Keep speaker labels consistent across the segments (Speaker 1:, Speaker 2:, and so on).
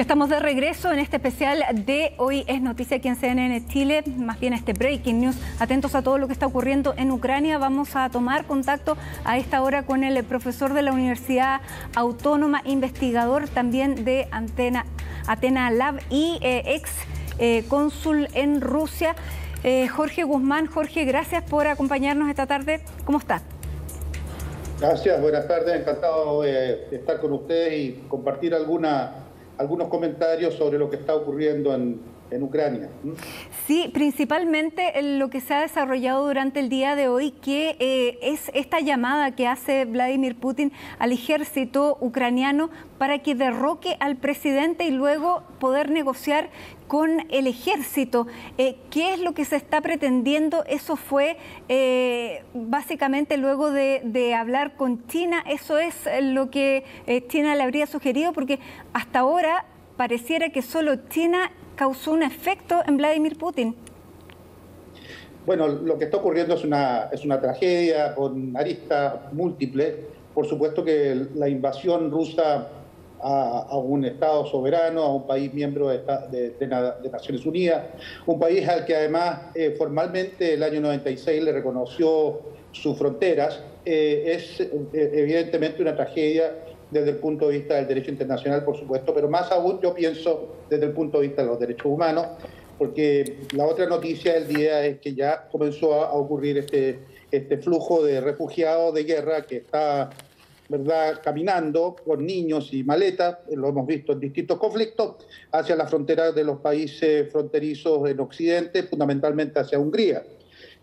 Speaker 1: Ya estamos de regreso en este especial de Hoy es Noticia aquí en CNN Chile, más bien este Breaking News. Atentos a todo lo que está ocurriendo en Ucrania. Vamos a tomar contacto a esta hora con el profesor de la Universidad Autónoma, investigador también de Athena Lab y ex cónsul en Rusia, Jorge Guzmán. Jorge, gracias por acompañarnos esta tarde. ¿Cómo está?
Speaker 2: Gracias, buenas tardes. Encantado de estar con ustedes y compartir algunos comentarios sobre lo que está ocurriendo en Ucrania.
Speaker 1: Sí, principalmente lo que se ha desarrollado durante el día de hoy, que es esta llamada que hace Vladimir Putin al ejército ucraniano para que derroque al presidente y luego poder negociar con el ejército. ¿Qué es lo que se está pretendiendo? Eso fue básicamente luego de hablar con China. Eso es lo que China le habría sugerido, porque hasta ahora pareciera que solo China causó un efecto en Vladimir Putin.
Speaker 2: Bueno, lo que está ocurriendo es una tragedia con aristas múltiples. Por supuesto que la invasión rusa a un Estado soberano, a un país miembro de Naciones Unidas, un país al que además formalmente el año 96 le reconoció sus fronteras, es evidentemente una tragedia desde el punto de vista del derecho internacional, por supuesto, pero más aún yo pienso desde el punto de vista de los derechos humanos, porque la otra noticia del día es que ya comenzó a ocurrir este flujo de refugiados de guerra que está, ¿verdad?, caminando con niños y maletas, lo hemos visto en distintos conflictos, hacia las fronteras de los países fronterizos en Occidente, fundamentalmente hacia Hungría.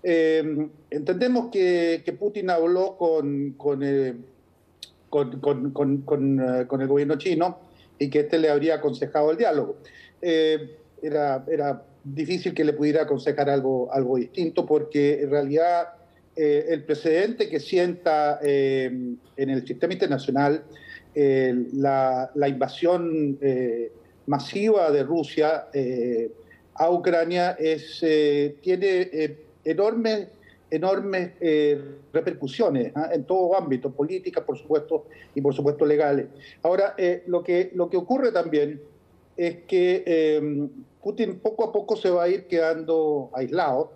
Speaker 2: Entendemos que Putin habló con el gobierno chino y que este le habría aconsejado el diálogo. Era difícil que le pudiera aconsejar algo distinto, porque en realidad el precedente que sienta en el sistema internacional la invasión masiva de Rusia a Ucrania tiene enormes repercusiones en todo ámbito, políticas, por supuesto, y por supuesto legales. Ahora, lo que ocurre también es que Putin poco a poco se va a ir quedando aislado,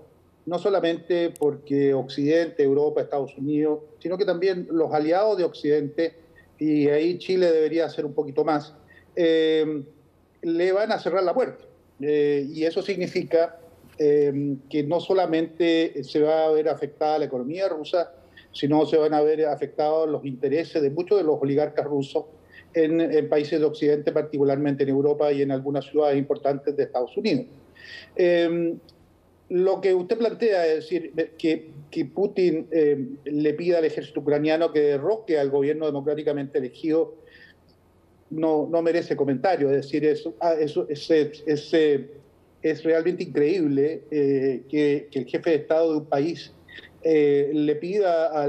Speaker 2: no solamente porque Occidente, Europa, Estados Unidos, sino que también los aliados de Occidente, y ahí Chile debería hacer un poquito más, le van a cerrar la puerta. Y eso significa que no solamente se va a ver afectada la economía rusa, sino se van a ver afectados los intereses de muchos de los oligarcas rusos en países de Occidente, particularmente en Europa y en algunas ciudades importantes de Estados Unidos. Lo que usted plantea, es decir, que Putin le pida al ejército ucraniano que derroque al gobierno democráticamente elegido, no merece comentario. Es decir, es realmente increíble que el jefe de Estado de un país le pida a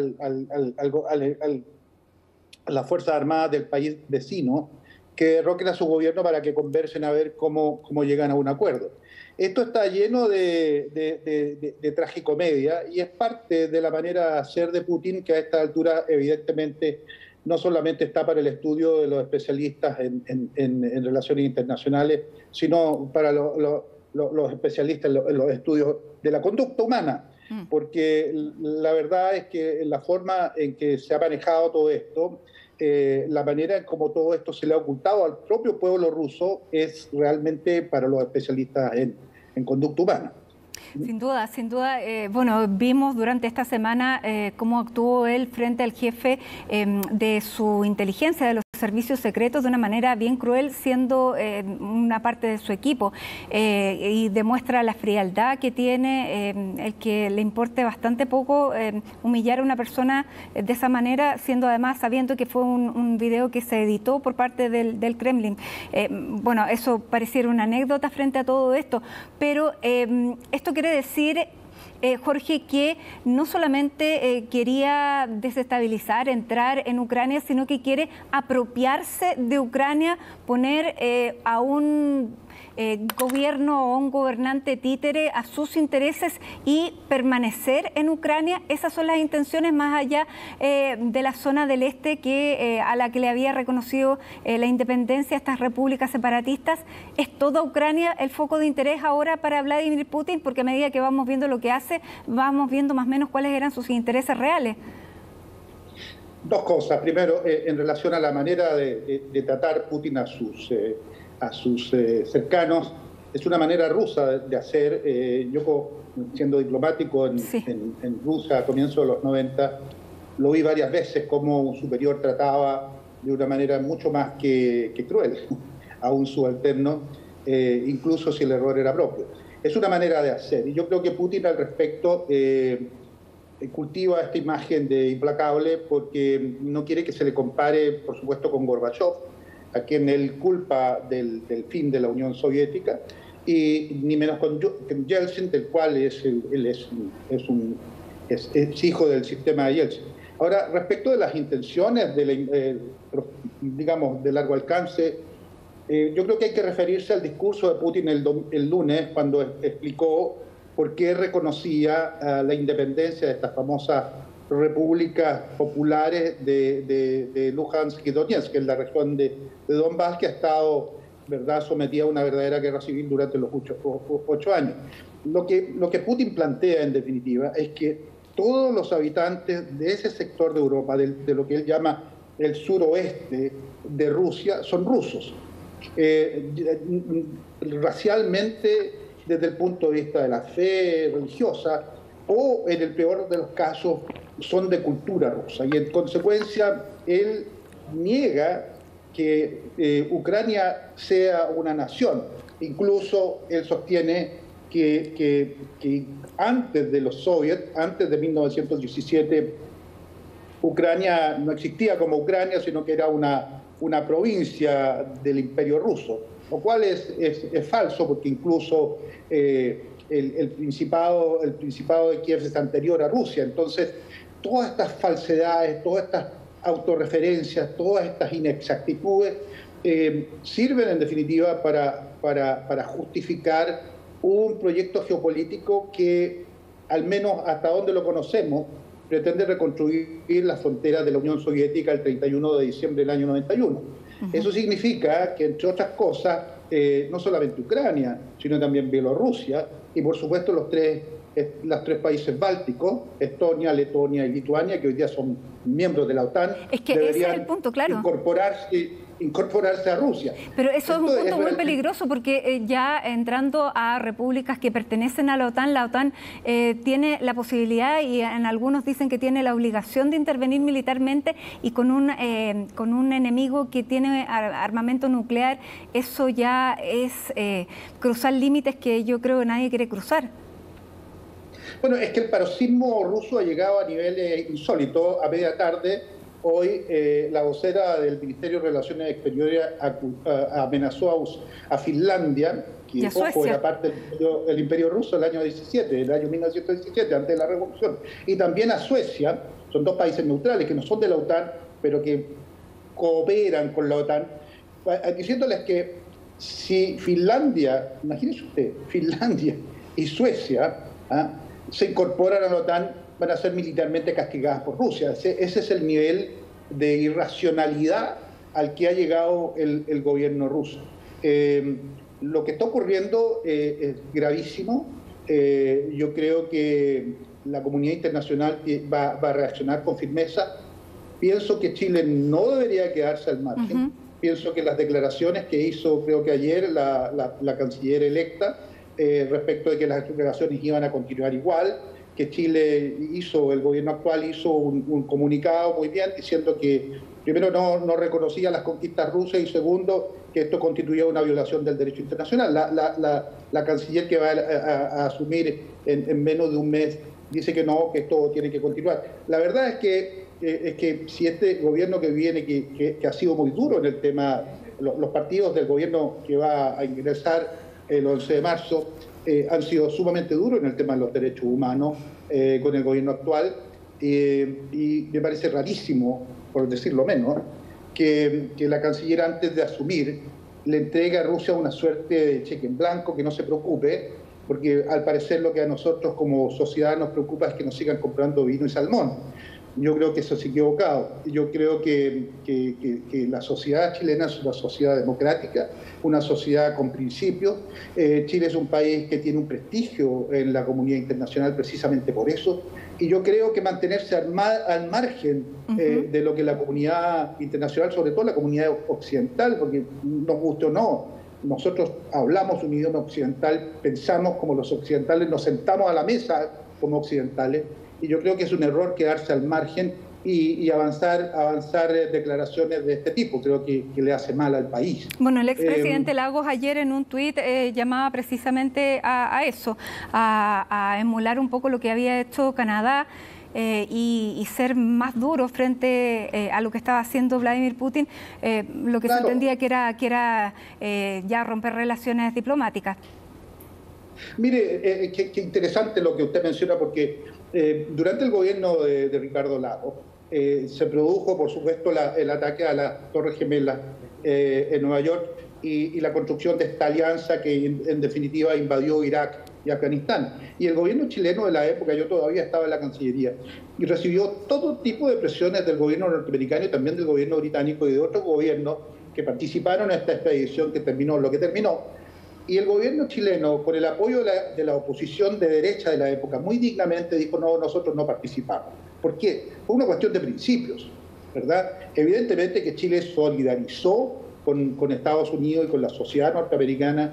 Speaker 2: las Fuerzas Armadas del país vecino que derroquen a su gobierno para que conversen a ver cómo llegan a un acuerdo. Esto está lleno de tragicomedia y es parte de la manera de ser de Putin, que a esta altura evidentemente no solamente está para el estudio de los especialistas en relaciones internacionales, sino para los especialistas en los estudios de la conducta humana, porque la verdad es que la forma en que se ha manejado todo esto, la manera en cómo todo esto se le ha ocultado al propio pueblo ruso, es realmente para los especialistas en conducta humana.
Speaker 1: Sin duda, sin duda. Bueno, vimos durante esta semana cómo actuó él frente al jefe de su inteligencia, de los servicios secretos, de una manera bien cruel, siendo una parte de su equipo, y demuestra la frialdad que tiene, el que le importe bastante poco humillar a una persona de esa manera, siendo además sabiendo que fue un video que se editó por parte del Kremlin. Bueno, eso pareciera una anécdota frente a todo esto, pero esto quiere decir, Jorge, que no solamente quería desestabilizar, entrar en Ucrania, sino que quiere apropiarse de Ucrania, poner a un gobierno o un gobernante títere a sus intereses y permanecer en Ucrania? ¿Esas son las intenciones más allá de la zona del este a la que le había reconocido la independencia a estas repúblicas separatistas? ¿Es toda Ucrania el foco de interés ahora para Vladimir Putin? Porque a medida que vamos viendo lo que hace, vamos viendo más o menos cuáles eran sus intereses reales.
Speaker 2: Dos cosas. Primero, en relación a la manera de tratar Putin a sus cercanos, es una manera rusa de hacer. Yo, siendo diplomático en Rusia a comienzos de los 90, lo vi varias veces cómo un superior trataba de una manera mucho más que cruel a un subalterno, incluso si el error era propio. Es una manera de hacer, y yo creo que Putin al respecto cultiva esta imagen de implacable porque no quiere que se le compare, por supuesto, con Gorbachev, a quien él culpa del fin de la Unión Soviética, y ni menos con Yeltsin, del cual es hijo del sistema de Yeltsin. Ahora, respecto de las intenciones, digamos, de largo alcance, yo creo que hay que referirse al discurso de Putin el lunes, cuando explicó por qué reconocía la independencia de estas famosas repúblicas populares de Luhansk y Donetsk, que es la región de Donbass, que ha estado, ¿verdad?, sometida a una verdadera guerra civil durante los 8 años. Lo que Putin plantea, en definitiva, es que todos los habitantes de ese sector de Europa, de lo que él llama el suroeste de Rusia, son rusos. Racialmente, desde el punto de vista de la fe religiosa, o en el peor de los casos son de cultura rusa, y en consecuencia él niega que Ucrania sea una nación. Incluso él sostiene que antes de los soviets, antes de 1917, Ucrania no existía como Ucrania, sino que era una provincia del Imperio Ruso, lo cual es falso, porque incluso el Principado de Kiev es anterior a Rusia. Entonces, todas estas falsedades, todas estas autorreferencias, todas estas inexactitudes sirven en definitiva para justificar un proyecto geopolítico que, al menos hasta donde lo conocemos, pretende reconstruir las fronteras de la Unión Soviética el 31 de diciembre del año 91. Eso significa que, entre otras cosas, no solamente Ucrania, sino también Bielorrusia y, por supuesto, los tres países bálticos, Estonia, Letonia y Lituania, que hoy día son miembros de la OTAN,
Speaker 1: es que deberían ese es el punto, claro,
Speaker 2: incorporarse a Rusia.
Speaker 1: Pero eso es un punto muy peligroso, porque ya entrando a repúblicas que pertenecen a la OTAN tiene la posibilidad, y en algunos dicen que tiene la obligación, de intervenir militarmente, y con un enemigo que tiene armamento nuclear. Eso ya es cruzar límites que yo creo que nadie quiere cruzar.
Speaker 2: Bueno, es que el paroxismo ruso ha llegado a niveles insólitos. A media tarde, hoy, la vocera del Ministerio de Relaciones Exteriores amenazó a Finlandia, que era parte del Imperio Ruso el año 1917, antes de la Revolución, y también a Suecia. Son dos países neutrales que no son de la OTAN, pero que cooperan con la OTAN, diciéndoles que si Finlandia, imagínese usted, Finlandia y Suecia se incorporan a la OTAN, van a ser militarmente castigadas por Rusia. Ese es el nivel de irracionalidad al que ha llegado el gobierno ruso. Lo que está ocurriendo es gravísimo. Yo creo que la comunidad internacional va a reaccionar con firmeza. Pienso que Chile no debería quedarse al margen. Pienso que las declaraciones que hizo, creo que ayer, la canciller electa, respecto de que las relaciones iban a continuar igual, que Chile el gobierno actual hizo un comunicado muy bien diciendo que, primero, no reconocía las conquistas rusas, y segundo, que esto constituía una violación del derecho internacional. La canciller que va a asumir en menos de un mes dice que no, que esto tiene que continuar. La verdad es que si este gobierno que viene, que ha sido muy duro en el tema, los partidos del gobierno que va a ingresar el 11 de marzo han sido sumamente duros en el tema de los derechos humanos con el gobierno actual, y me parece rarísimo, por decirlo menos, que la canciller, antes de asumir, le entrega a Rusia una suerte de cheque en blanco, que no se preocupe, porque al parecer lo que a nosotros como sociedad nos preocupa es que nos sigan comprando vino y salmón. Yo creo que eso es equivocado. Yo creo que la sociedad chilena es una sociedad democrática, una sociedad con principios. Chile es un país que tiene un prestigio en la comunidad internacional precisamente por eso. Y yo creo que mantenerse al margen de lo que la comunidad internacional, sobre todo la comunidad occidental, porque nos guste o no, nosotros hablamos un idioma occidental, pensamos como los occidentales, nos sentamos a la mesa como occidentales, y yo creo que es un error quedarse al margen y avanzar declaraciones de este tipo. Creo que le hace mal al país.
Speaker 1: Bueno, el expresidente Lagos ayer en un tuit llamaba precisamente a eso, a emular un poco lo que había hecho Canadá y ser más duro frente a lo que estaba haciendo Vladimir Putin, lo que se entendía que era ya romper relaciones diplomáticas.
Speaker 2: Mire, qué interesante lo que usted menciona, porque durante el gobierno de Ricardo Lagos se produjo, por supuesto, el ataque a las Torres Gemelas en Nueva York y la construcción de esta alianza que en definitiva invadió Irak y Afganistán. Y el gobierno chileno de la época, yo todavía estaba en la Cancillería, y recibió todo tipo de presiones del gobierno norteamericano y también del gobierno británico y de otros gobiernos que participaron en esta expedición que terminó lo que terminó. Y el gobierno chileno, con el apoyo de la oposición de derecha de la época, muy dignamente dijo: no, nosotros no participamos. ¿Por qué? Fue una cuestión de principios, ¿verdad? Evidentemente que Chile solidarizó con Estados Unidos y con la sociedad norteamericana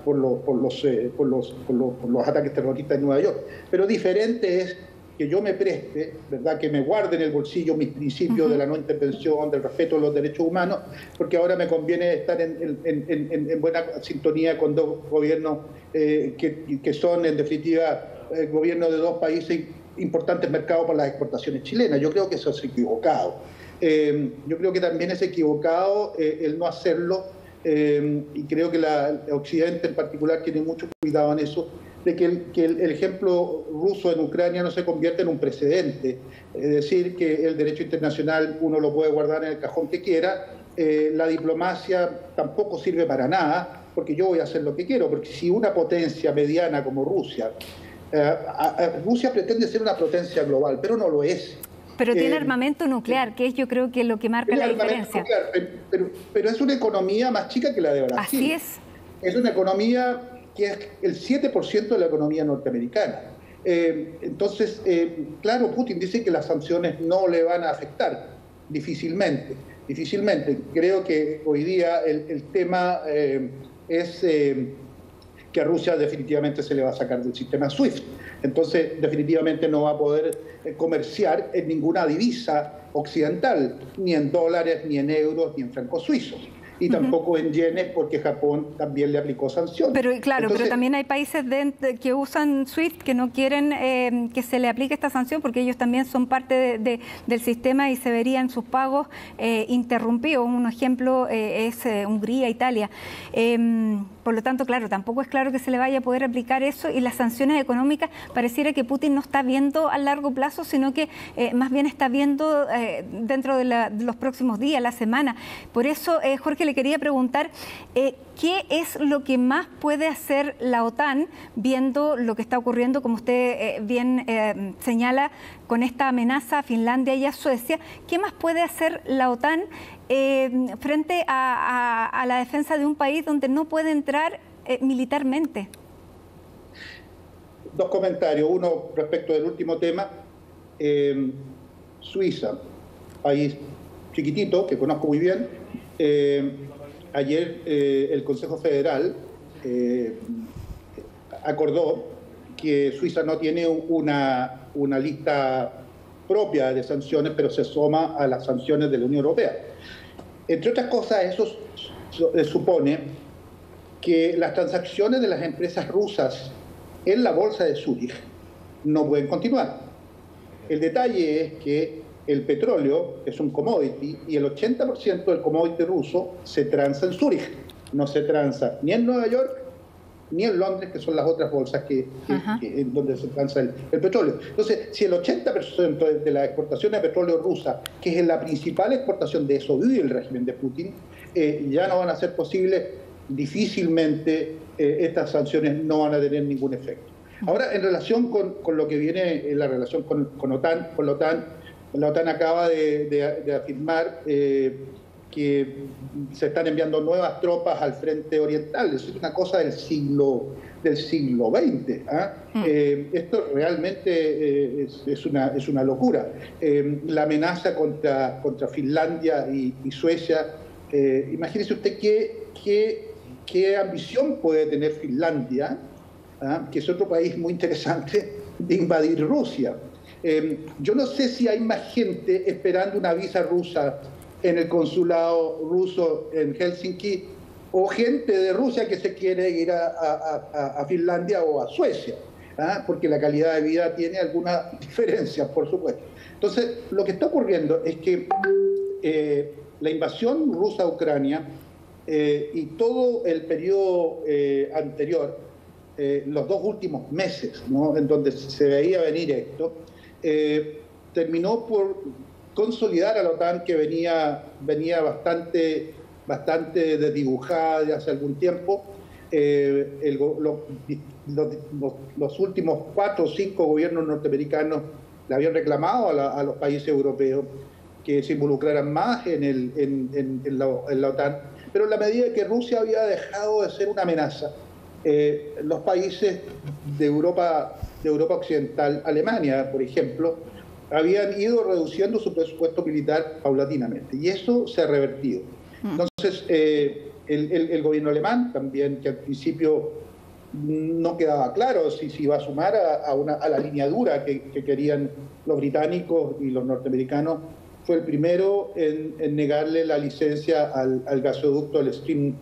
Speaker 2: por los ataques terroristas en Nueva York. Pero diferente es que yo me preste, ¿verdad?, que me guarde en el bolsillo mis principios de la no intervención, del respeto a los derechos humanos, porque ahora me conviene estar en buena sintonía con dos gobiernos que son, en definitiva, gobiernos de dos países importantes mercados para las exportaciones chilenas. Yo creo que eso es equivocado. Yo creo que también es equivocado el no hacerlo, y creo que Occidente en particular tiene mucho cuidado en eso, de que el ejemplo ruso en Ucrania no se convierta en un precedente. Es decir, que el derecho internacional uno lo puede guardar en el cajón que quiera, la diplomacia tampoco sirve para nada, porque yo voy a hacer lo que quiero, porque si una potencia mediana como Rusia, Rusia pretende ser una potencia global, pero no lo es.
Speaker 1: Pero tiene armamento nuclear, que es, yo creo, que es lo que marca la diferencia.
Speaker 2: Nuclear, pero es una economía más chica que la de Brasil.
Speaker 1: Así es.
Speaker 2: Es una economía que es el 7% de la economía norteamericana. Entonces, claro, Putin dice que las sanciones no le van a afectar, difícilmente. Creo que hoy día el tema es que a Rusia definitivamente se le va a sacar del sistema SWIFT. Entonces, definitivamente no va a poder comerciar en ninguna divisa occidental, ni en dólares, ni en euros, ni en francos suizos. Y tampoco en yenes, porque Japón también le aplicó sanciones.
Speaker 1: Pero claro, entonces, pero también hay países que usan SWIFT que no quieren que se le aplique esta sanción, porque ellos también son parte del sistema y se verían sus pagos interrumpidos. Un ejemplo es Hungría, Italia. Por lo tanto, claro, tampoco es claro que se le vaya a poder aplicar eso, y las sanciones económicas pareciera que Putin no está viendo a largo plazo, sino que más bien está viendo dentro de los próximos días, la semana. Por eso, Jorge, le quería preguntar, ¿qué es lo que más puede hacer la OTAN viendo lo que está ocurriendo, como usted bien señala, con esta amenaza a Finlandia y a Suecia? ¿Qué más puede hacer la OTAN frente a la defensa de un país donde no puede entrar militarmente?
Speaker 2: Dos comentarios. Uno respecto del último tema. Suiza, país chiquitito que conozco muy bien. Ayer el Consejo Federal acordó que Suiza no tiene una lista propia de sanciones, pero se suma a las sanciones de la Unión Europea. Entre otras cosas, eso supone que las transacciones de las empresas rusas en la bolsa de Zúrich no pueden continuar. El detalle es que el petróleo es un commodity y el 80% del commodity ruso se transa en Zúrich. No se transa ni en Nueva York ni en Londres, que son las otras bolsas en donde se transa el petróleo. Entonces, si el 80% de la exportación de petróleo rusa, que es la principal exportación, de eso vive el régimen de Putin, ya no van a ser posibles, difícilmente estas sanciones no van a tener ningún efecto. Ahora, en relación con lo que viene en la relación con la OTAN acaba de afirmar que se están enviando nuevas tropas al frente oriental. Es una cosa del siglo XX. Esto realmente es una locura. La amenaza contra Finlandia y Suecia, imagínese usted qué ambición puede tener Finlandia, que es otro país muy interesante, de invadir Rusia. Yo no sé si hay más gente esperando una visa rusa en el consulado ruso en Helsinki o gente de Rusia que se quiere ir a Finlandia o a Suecia, porque la calidad de vida tiene algunas diferencias, por supuesto. Entonces, lo que está ocurriendo es que la invasión rusa a Ucrania y todo el periodo anterior, los 2 últimos meses, ¿no?, en donde se veía venir esto, terminó por consolidar a la OTAN, que venía bastante desdibujada de hace algún tiempo. Los últimos 4 o 5 gobiernos norteamericanos le habían reclamado a los países europeos que se involucraran más en la OTAN, pero en la medida que Rusia había dejado de ser una amenaza, los países de Europa Occidental, Alemania, por ejemplo, habían ido reduciendo su presupuesto militar paulatinamente, y eso se ha revertido. Entonces, el gobierno alemán también, que al principio no quedaba claro si se iba a sumar a la línea dura que querían los británicos y los norteamericanos, fue el primero en negarle la licencia al gasoducto, el Stream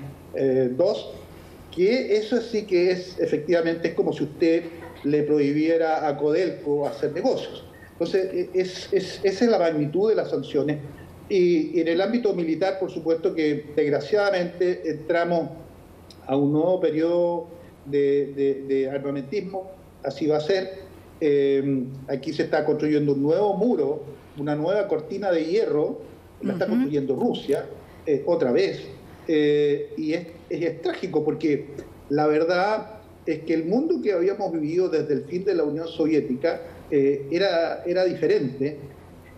Speaker 2: 2, que eso sí que efectivamente es como si usted le prohibiera a Codelco hacer negocios. Entonces, esa es la magnitud de las sanciones. Y en el ámbito militar, por supuesto que desgraciadamente entramos a un nuevo periodo de armamentismo, así va a ser. Aquí se está construyendo un nuevo muro, una nueva cortina de hierro, la está construyendo Rusia, otra vez. Y es trágico, porque la verdad es que el mundo que habíamos vivido desde el fin de la Unión Soviética era diferente.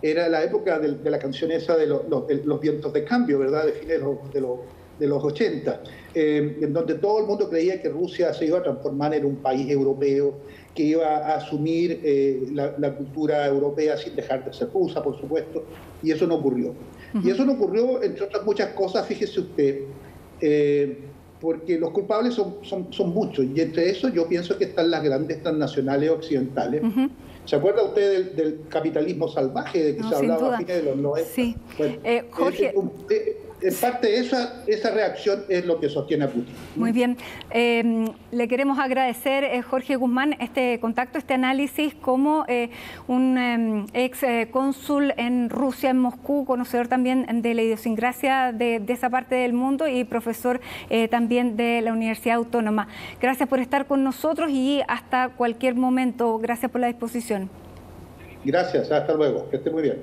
Speaker 2: Era la época de la canción esa de los vientos de cambio, ¿verdad?, de fines de los 80, en donde todo el mundo creía que Rusia se iba a transformar en un país europeo, que iba a asumir la cultura europea sin dejar de ser rusa, por supuesto, y eso no ocurrió. Y eso no ocurrió, entre otras muchas cosas, fíjese usted, porque los culpables son muchos, y entre esos yo pienso que están las grandes transnacionales occidentales. ¿Se acuerda usted del capitalismo salvaje de que se hablaba a fines de los 90?
Speaker 1: Sí.
Speaker 2: Bueno,
Speaker 1: Jorge,
Speaker 2: en parte esa reacción es lo que sostiene a Putin.
Speaker 1: Muy bien. Le queremos agradecer, Jorge Guzmán, este contacto, este análisis como un ex cónsul en Rusia, en Moscú, conocedor también de la idiosincrasia de esa parte del mundo y profesor también de la Universidad Autónoma. Gracias por estar con nosotros y hasta cualquier momento. Gracias por la disposición.
Speaker 2: Gracias, hasta luego. Que esté muy bien.